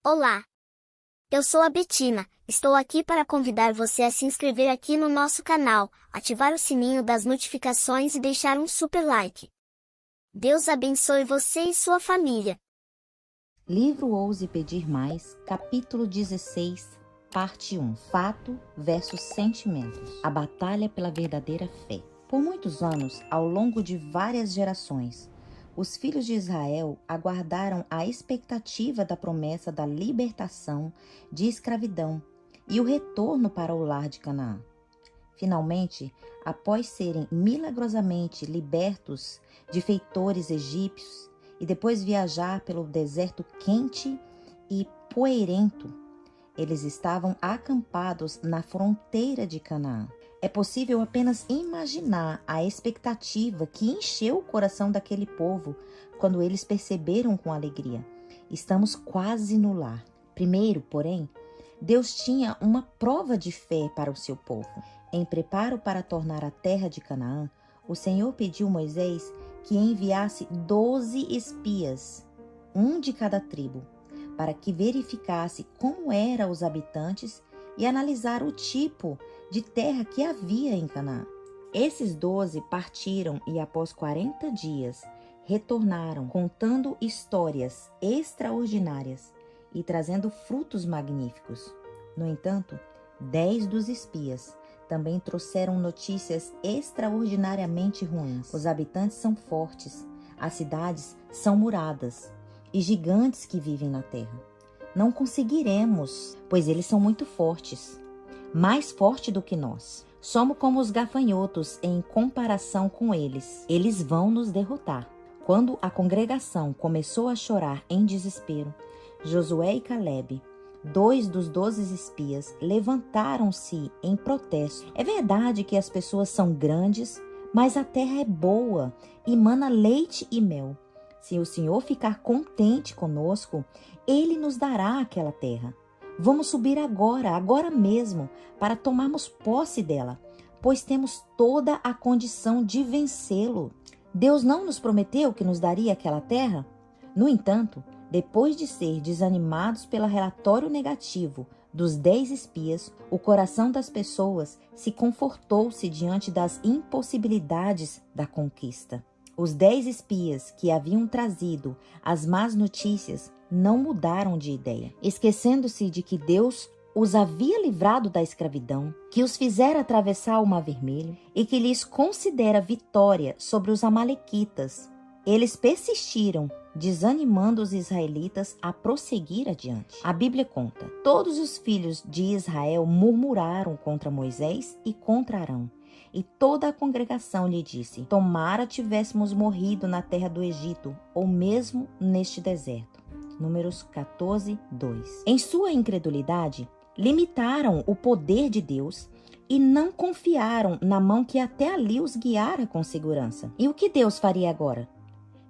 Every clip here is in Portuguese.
Olá, eu sou a Betina. Estou aqui para convidar você a se inscrever aqui no nosso canal, ativar o sininho das notificações e deixar um super like. Deus abençoe você e sua família. Livro Ouse Pedir Mais, capítulo 16, parte 1. Fato versus sentimentos. A batalha pela verdadeira fé. Por muitos anos, ao longo de várias gerações, os filhos de Israel aguardaram a expectativa da promessa da libertação de escravidão e o retorno para o lar de Canaã. Finalmente, após serem milagrosamente libertos de feitores egípcios e depois viajar pelo deserto quente e poeirento, eles estavam acampados na fronteira de Canaã. É possível apenas imaginar a expectativa que encheu o coração daquele povo quando eles perceberam com alegria: estamos quase no lar. Primeiro, porém, Deus tinha uma prova de fé para o seu povo. Em preparo para tornar a terra de Canaã, o Senhor pediu a Moisés que enviasse 12 espias, um de cada tribo, para que verificasse como eram os habitantes e analisar o tipo de terra que havia em Canaã. Esses 12 partiram e após 40 dias retornaram contando histórias extraordinárias e trazendo frutos magníficos. No entanto, 10 dos espias também trouxeram notícias extraordinariamente ruins. Os habitantes são fortes, as cidades são muradas e gigantes que vivem na terra. Não conseguiremos, pois eles são muito fortes, mais fortes do que nós. Somos como os gafanhotos em comparação com eles. Eles vão nos derrotar. Quando a congregação começou a chorar em desespero, Josué e Calebe, 2 dos 12 espias, levantaram-se em protesto. É verdade que as pessoas são grandes, mas a terra é boa e mana leite e mel. Se o Senhor ficar contente conosco, Ele nos dará aquela terra. Vamos subir agora mesmo, para tomarmos posse dela, pois temos toda a condição de vencê-lo. Deus não nos prometeu que nos daria aquela terra? No entanto, depois de ser desanimados pelo relatório negativo dos 10 espias, o coração das pessoas se confortou-se diante das impossibilidades da conquista. Os 10 espias que haviam trazido as más notícias não mudaram de ideia, esquecendo-se de que Deus os havia livrado da escravidão, que os fizera atravessar o Mar Vermelho e que lhes considera vitória sobre os amalequitas. Eles persistiram, desanimando os israelitas a prosseguir adiante. A Bíblia conta: todos os filhos de Israel murmuraram contra Moisés e contra Arão. E toda a congregação lhe disse: tomara tivéssemos morrido na terra do Egito, ou mesmo neste deserto. Números 14, 2. Em sua incredulidade, limitaram o poder de Deus e não confiaram na mão que até ali os guiara com segurança. E o que Deus faria agora?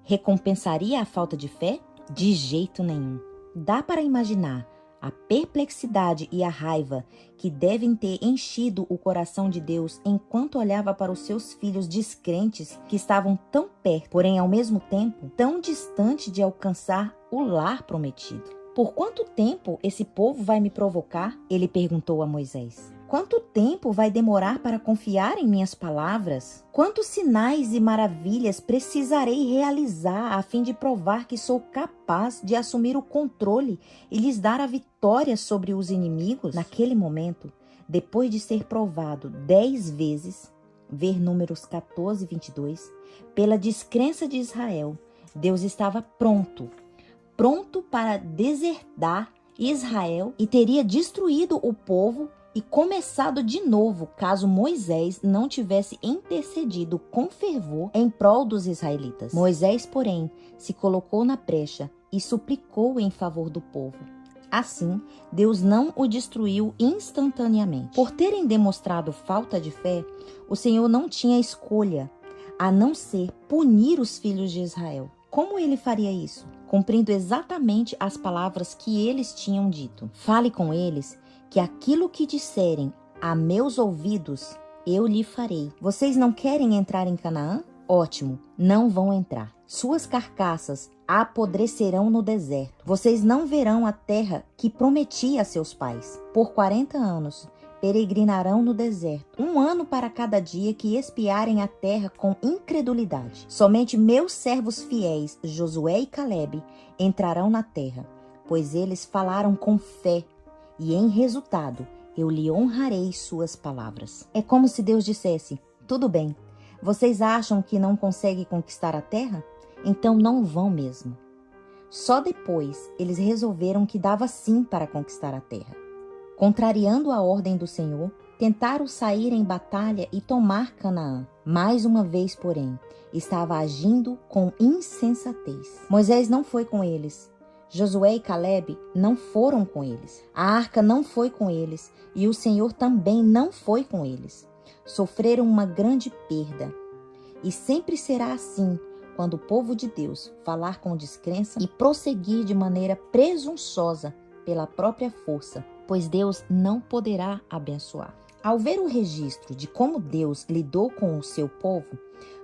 Recompensaria a falta de fé? De jeito nenhum. Dá para imaginar a perplexidade e a raiva que devem ter enchido o coração de Deus enquanto olhava para os seus filhos descrentes que estavam tão perto, porém ao mesmo tempo tão distante de alcançar o lar prometido. Por quanto tempo esse povo vai me provocar? Ele perguntou a Moisés. Quanto tempo vai demorar para confiar em minhas palavras? Quantos sinais e maravilhas precisarei realizar a fim de provar que sou capaz de assumir o controle e lhes dar a vitória sobre os inimigos? Naquele momento, depois de ser provado 10 vezes, ver Números 14, 22, pela descrença de Israel, Deus estava pronto para deserdar Israel e teria destruído o povo e começado de novo caso Moisés não tivesse intercedido com fervor em prol dos israelitas. Moisés, porém, se colocou na brecha e suplicou em favor do povo. Assim, Deus não o destruiu instantaneamente. Por terem demonstrado falta de fé, o Senhor não tinha escolha a não ser punir os filhos de Israel. Como ele faria isso? Cumprindo exatamente as palavras que eles tinham dito. Fale com eles que aquilo que disserem a meus ouvidos, eu lhe farei. Vocês não querem entrar em Canaã? Ótimo, não vão entrar. Suas carcaças apodrecerão no deserto. Vocês não verão a terra que prometi a seus pais. Por 40 anos peregrinarão no deserto, 1 ano para cada dia que espiarem a terra com incredulidade. Somente meus servos fiéis, Josué e Calebe, entrarão na terra, pois eles falaram com fé, e em resultado eu lhe honrarei suas palavras. É como se Deus dissesse: tudo bem, vocês acham que não conseguem conquistar a terra? Então não vão mesmo. Só depois eles resolveram que dava sim para conquistar a terra. Contrariando a ordem do Senhor, tentaram sair em batalha e tomar Canaã. Mais uma vez, porém, estava agindo com insensatez. Moisés não foi com eles. Josué e Calebe não foram com eles. A arca não foi com eles. E o Senhor também não foi com eles. Sofreram uma grande perda. E sempre será assim quando o povo de Deus falar com descrença e prosseguir de maneira presunçosa pela própria força, pois Deus não poderá abençoar. Ao ver o registro de como Deus lidou com o seu povo,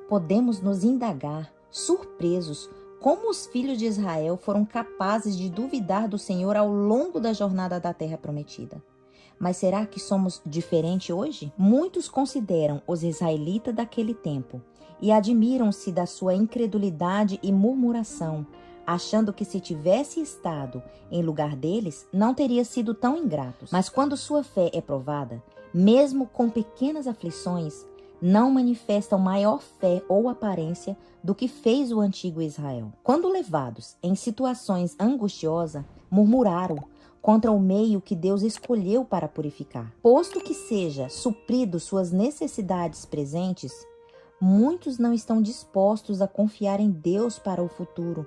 podemos nos indagar, surpresos, como os filhos de Israel foram capazes de duvidar do Senhor ao longo da jornada da terra prometida. Mas será que somos diferentes hoje? Muitos consideram os israelitas daquele tempo e admiram-se da sua incredulidade e murmuração, achando que se tivesse estado em lugar deles, não teria sido tão ingratos. Mas quando sua fé é provada, mesmo com pequenas aflições, não manifestam maior fé ou aparência do que fez o antigo Israel. Quando levados em situações angustiosas, murmuraram contra o meio que Deus escolheu para purificar. Posto que seja suprido suas necessidades presentes, muitos não estão dispostos a confiar em Deus para o futuro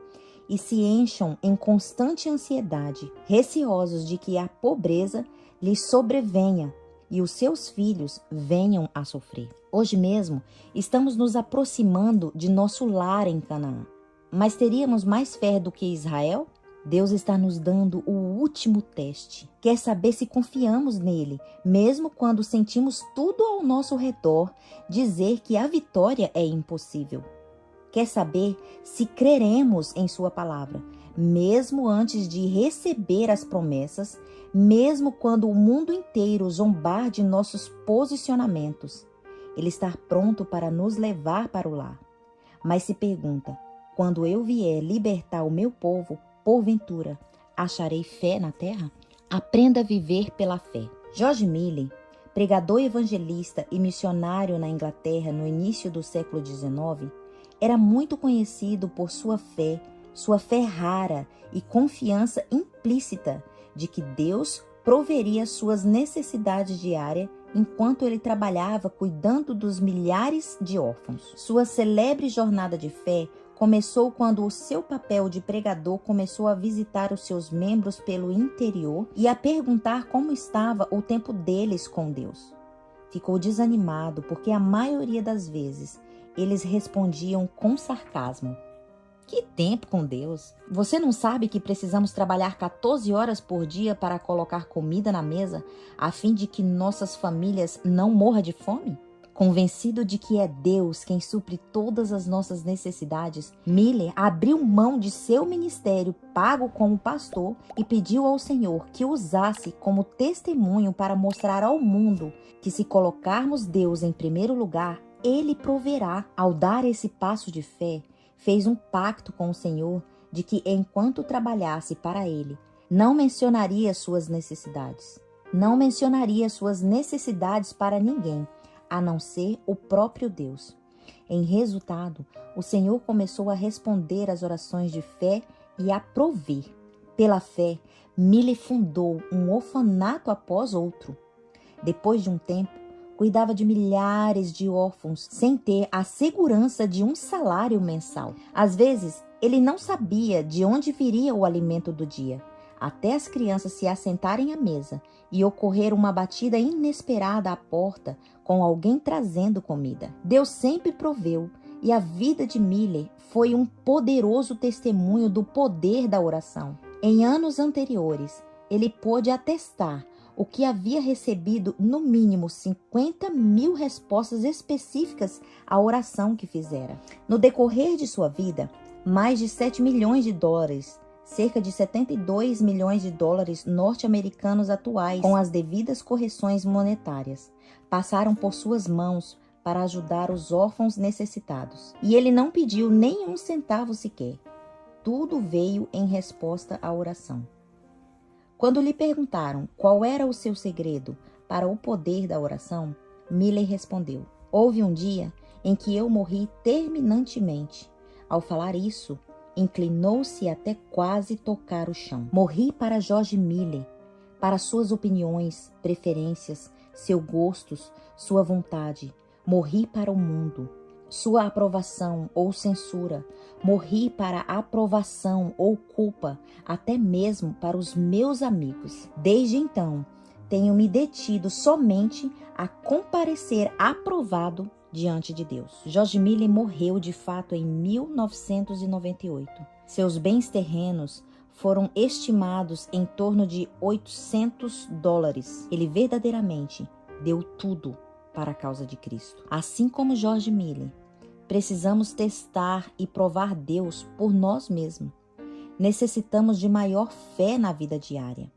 e se encham em constante ansiedade, receosos de que a pobreza lhes sobrevenha e os seus filhos venham a sofrer. Hoje mesmo, estamos nos aproximando de nosso lar em Canaã. Mas teríamos mais fé do que Israel? Deus está nos dando o último teste. Quer saber se confiamos nele, mesmo quando sentimos tudo ao nosso redor dizer que a vitória é impossível. Quer saber se creremos em sua palavra, mesmo antes de receber as promessas, mesmo quando o mundo inteiro zombar de nossos posicionamentos. Ele está pronto para nos levar para o lar. Mas se pergunta: quando eu vier libertar o meu povo, porventura, acharei fé na terra? Aprenda a viver pela fé. George Miller, pregador evangelista e missionário na Inglaterra no início do século XIX, era muito conhecido por sua fé rara e confiança implícita de que Deus proveria suas necessidades diárias enquanto ele trabalhava cuidando dos milhares de órfãos. Sua celebre jornada de fé começou quando o seu papel de pregador começou a visitar os seus membros pelo interior e a perguntar como estava o tempo deles com Deus. Ficou desanimado porque a maioria das vezes eles respondiam com sarcasmo: que tempo com Deus? Você não sabe que precisamos trabalhar 14 horas por dia para colocar comida na mesa, a fim de que nossas famílias não morram de fome? Convencido de que é Deus quem supre todas as nossas necessidades, Miller abriu mão de seu ministério pago como pastor e pediu ao Senhor que o usasse como testemunho para mostrar ao mundo que, se colocarmos Deus em primeiro lugar, Ele proverá. Ao dar esse passo de fé, fez um pacto com o Senhor de que, enquanto trabalhasse para Ele, não mencionaria suas necessidades. Não mencionaria suas necessidades para ninguém, a não ser o próprio Deus. Em resultado, o Senhor começou a responder às orações de fé e a prover. Pela fé, Miller fundou um orfanato após outro. Depois de um tempo, cuidava de milhares de órfãos sem ter a segurança de um salário mensal. Às vezes, ele não sabia de onde viria o alimento do dia, até as crianças se assentarem à mesa e ocorrer uma batida inesperada à porta com alguém trazendo comida. Deus sempre proveu, e a vida de Miller foi um poderoso testemunho do poder da oração. Em anos anteriores, ele pôde atestar o que havia recebido no mínimo 50 mil respostas específicas à oração que fizera. No decorrer de sua vida, mais de 7 milhões de dólares, cerca de 72 milhões de dólares norte-americanos atuais, com as devidas correções monetárias, passaram por suas mãos para ajudar os órfãos necessitados. E ele não pediu nem um centavo sequer. Tudo veio em resposta à oração. Quando lhe perguntaram qual era o seu segredo para o poder da oração, Milley respondeu: houve um dia em que eu morri terminantemente. Ao falar isso, inclinou-se até quase tocar o chão. Morri para George Milley, para suas opiniões, preferências, seus gostos, sua vontade. Morri para o mundo, sua aprovação ou censura. Morri para aprovação ou culpa, até mesmo para os meus amigos. Desde então, tenho me detido somente a comparecer aprovado diante de Deus. George Milley morreu de fato em 1998. Seus bens terrenos foram estimados em torno de $800. Ele verdadeiramente deu tudo para a causa de Cristo. Assim como George Milley, precisamos testar e provar Deus por nós mesmos. Necessitamos de maior fé na vida diária.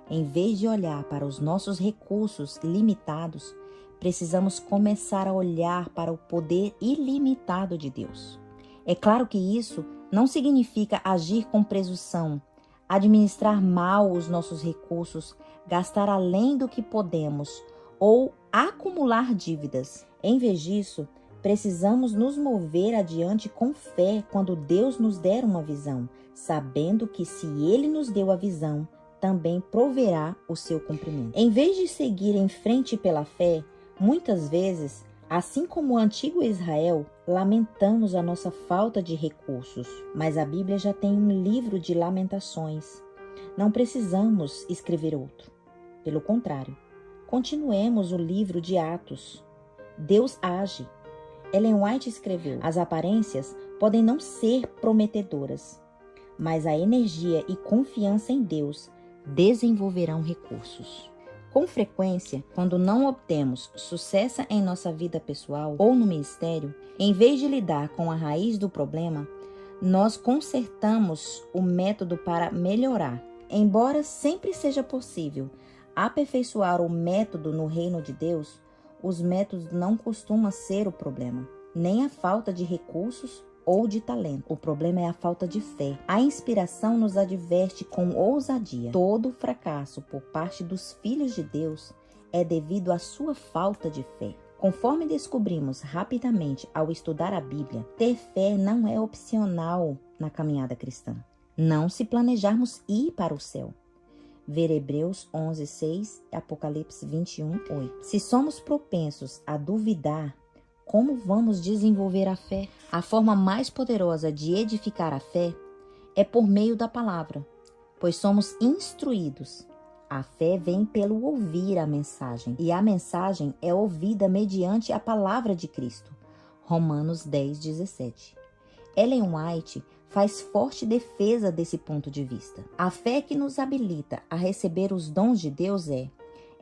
Em vez de olhar para os nossos recursos limitados, precisamos começar a olhar para o poder ilimitado de Deus. É claro que isso não significa agir com presunção, administrar mal os nossos recursos, gastar além do que podemos ou acumular dívidas. Em vez disso, precisamos nos mover adiante com fé quando Deus nos der uma visão, sabendo que se Ele nos deu a visão, também proverá o seu cumprimento. Em vez de seguir em frente pela fé, muitas vezes, assim como o antigo Israel, lamentamos a nossa falta de recursos. Mas a Bíblia já tem um livro de lamentações. Não precisamos escrever outro. Pelo contrário, continuemos o livro de Atos. Deus age. Ellen White escreveu: as aparências podem não ser prometedoras, mas a energia e confiança em Deus desenvolverão recursos. Com frequência, quando não obtemos sucesso em nossa vida pessoal ou no ministério, em vez de lidar com a raiz do problema, nós consertamos o método para melhorar. Embora sempre seja possível aperfeiçoar o método no reino de Deus, os métodos não costumam ser o problema, nem a falta de recursos ou de talento. O problema é a falta de fé. A inspiração nos adverte com ousadia. Todo fracasso por parte dos filhos de Deus é devido à sua falta de fé. Conforme descobrimos rapidamente ao estudar a Bíblia, ter fé não é opcional na caminhada cristã. Não se planejarmos ir para o céu. Ver Hebreus 11:6 e Apocalipse 21:8. Se somos propensos a duvidar, como vamos desenvolver a fé? A forma mais poderosa de edificar a fé é por meio da palavra, pois somos instruídos. A fé vem pelo ouvir a mensagem, e a mensagem é ouvida mediante a palavra de Cristo. Romanos 10:17. Ellen White faz forte defesa desse ponto de vista. A fé que nos habilita a receber os dons de Deus é,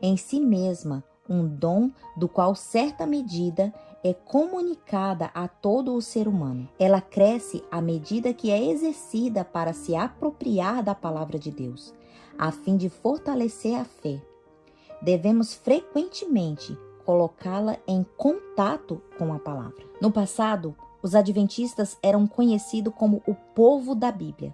em si mesma, um dom do qual certa medida é comunicada a todo o ser humano. Ela cresce à medida que é exercida para se apropriar da palavra de Deus, a fim de fortalecer a fé. Devemos frequentemente colocá-la em contato com a palavra. No passado, os adventistas eram conhecidos como o povo da Bíblia.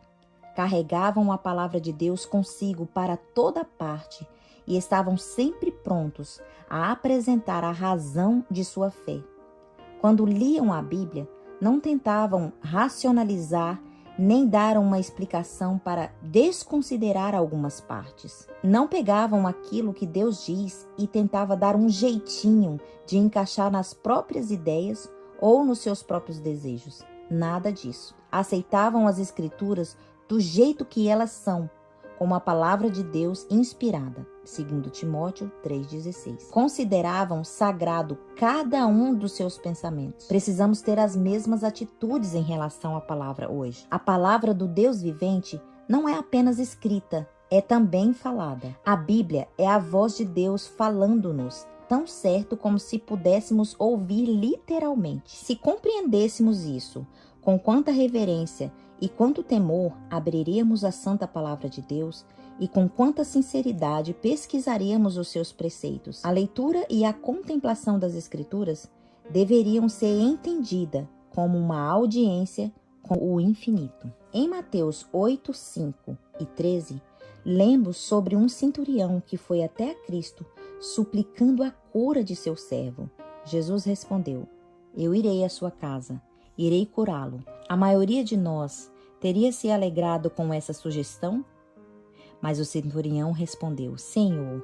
Carregavam a palavra de Deus consigo para toda parte e estavam sempre prontos a apresentar a razão de sua fé. Quando liam a Bíblia, não tentavam racionalizar nem dar uma explicação para desconsiderar algumas partes. Não pegavam aquilo que Deus diz e tentavam dar um jeitinho de encaixar nas próprias ideias ou nos seus próprios desejos. Nada disso. Aceitavam as Escrituras do jeito que elas são, como a palavra de Deus inspirada, segundo Timóteo 3,16. Consideravam sagrado cada um dos seus pensamentos. Precisamos ter as mesmas atitudes em relação à palavra hoje. A palavra do Deus vivente não é apenas escrita, é também falada. A Bíblia é a voz de Deus falando-nos, tão certo como se pudéssemos ouvir literalmente. Se compreendêssemos isso, com quanta reverência e quanto temor abriríamos a santa palavra de Deus e com quanta sinceridade pesquisaríamos os seus preceitos. A leitura e a contemplação das Escrituras deveriam ser entendidas como uma audiência com o infinito. Em Mateus 8, 5 e 13, lemos sobre um centurião que foi até a Cristo suplicando a cura de seu servo. Jesus respondeu: eu irei à sua casa, irei curá-lo. A maioria de nós teria se alegrado com essa sugestão? Mas o centurião respondeu: Senhor,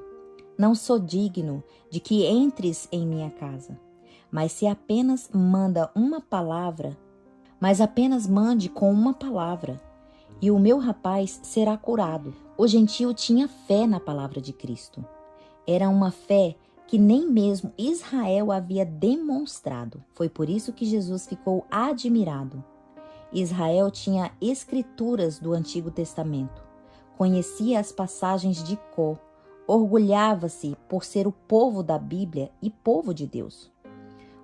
não sou digno de que entres em minha casa, mas apenas mande com uma palavra, e o meu rapaz será curado. O gentio tinha fé na palavra de Cristo. Era uma fé que nem mesmo Israel havia demonstrado. Foi por isso que Jesus ficou admirado. Israel tinha escrituras do Antigo Testamento, conhecia as passagens de cor, orgulhava-se por ser o povo da Bíblia e povo de Deus.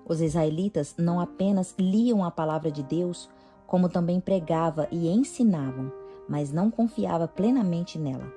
Os israelitas não apenas liam a palavra de Deus, como também pregavam e ensinavam, mas não confiava plenamente nela.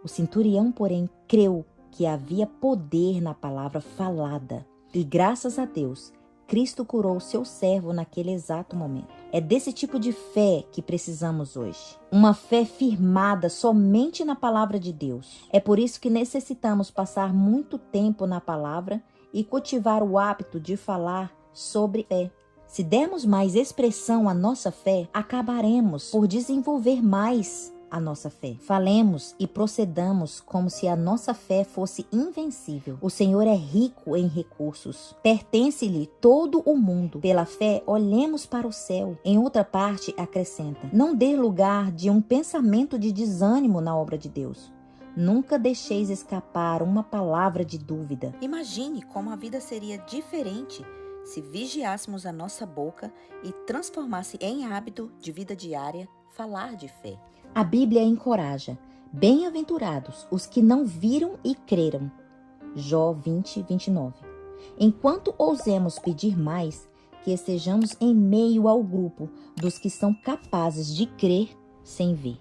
O centurião, porém, creu que havia poder na palavra falada. E graças a Deus, Cristo curou seu servo naquele exato momento. É desse tipo de fé que precisamos hoje. Uma fé firmada somente na palavra de Deus. É por isso que necessitamos passar muito tempo na palavra e cultivar o hábito de falar sobre fé. Se dermos mais expressão à nossa fé, acabaremos por desenvolver mais a nossa fé. Falemos e procedamos como se a nossa fé fosse invencível. O Senhor é rico em recursos. Pertence-lhe todo o mundo. Pela fé, olhemos para o céu. Em outra parte, acrescenta: não dê lugar de um pensamento de desânimo na obra de Deus. Nunca deixeis escapar uma palavra de dúvida. Imagine como a vida seria diferente se vigiássemos a nossa boca e transformasse em hábito de vida diária falar de fé. A Bíblia encoraja: bem-aventurados os que não viram e creram. Jó 20, 29. Enquanto ousemos pedir mais, que estejamos em meio ao grupo dos que são capazes de crer sem ver.